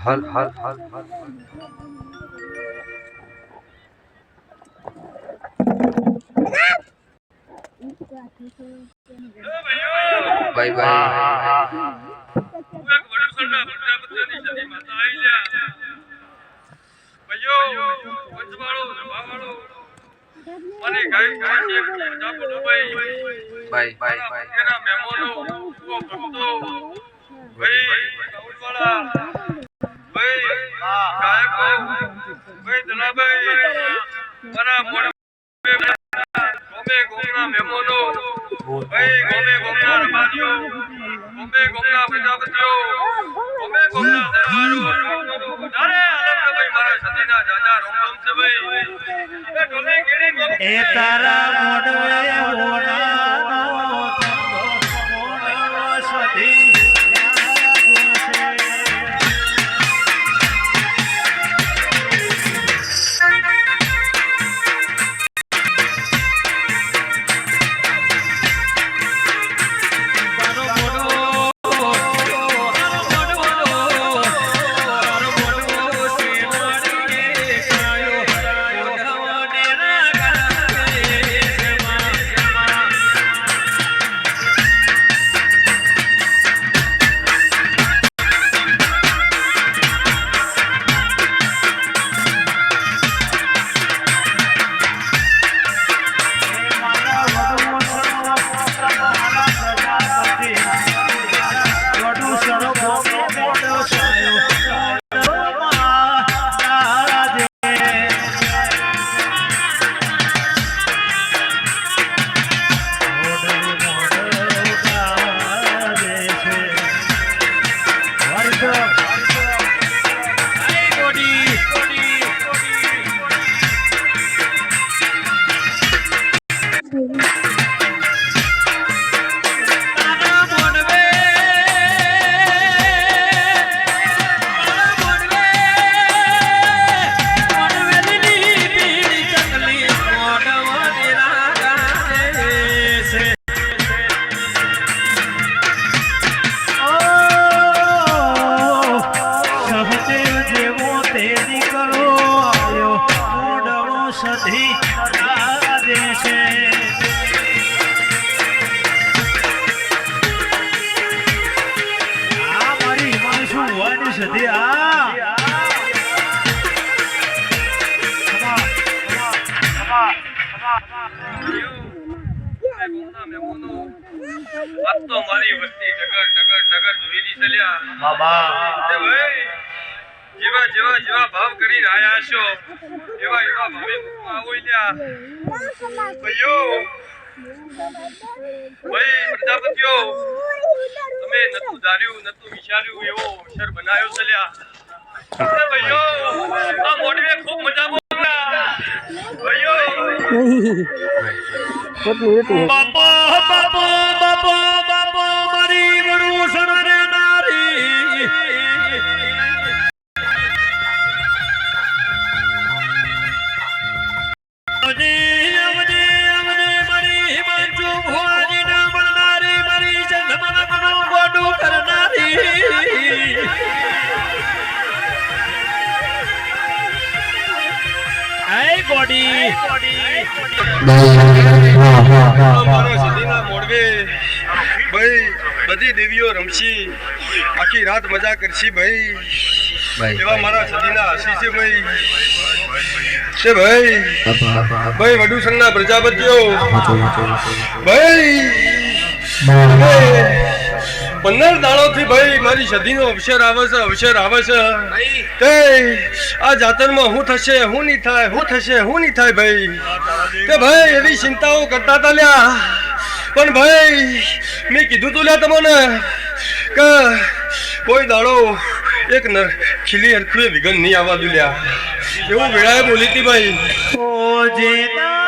हल bye bye ए तारा मोडवे होना सती જેવા ભાવ કરીને આયા છો એવા ભાવે આવોલ્યા ભાઈઓ ભાઈ પ્રજાપતિઓ તમે નતું ધાર્યું નતું વિચાર્યું એવો અવસર બનાવ્યો છે લ્યા ભાઈઓ આ મોડવે ખૂબ મજા બોલા ભાઈઓ બાપા બાપા બાપા બાપા મારી વડું સણરે નારી બધી દેવીઓ રમશી આખી રાત મજા કરશી ભાઈ એવા મારા સદીના આશીષ છે ભાઈ તે ભાઈ વડુ સંઘના પ્રજાપતિઓ ભાઈ 15 દાડોથી ભાઈ મારી સદીનો અવસર આવે છે તે આ જાતરમાં હું થશે હું નહીં થાય ભાઈ તે ભાઈ એવી ચિંતાઓ કરતા હતા લ્યા પણ ભાઈ મેં કીધું તું લ્યા તમને કે કોઈ દાડો એક ખીલી હરખું વિઘન નહીં આવવા દુલ્યા એવું વેળાએ બોલી હતી ભાઈ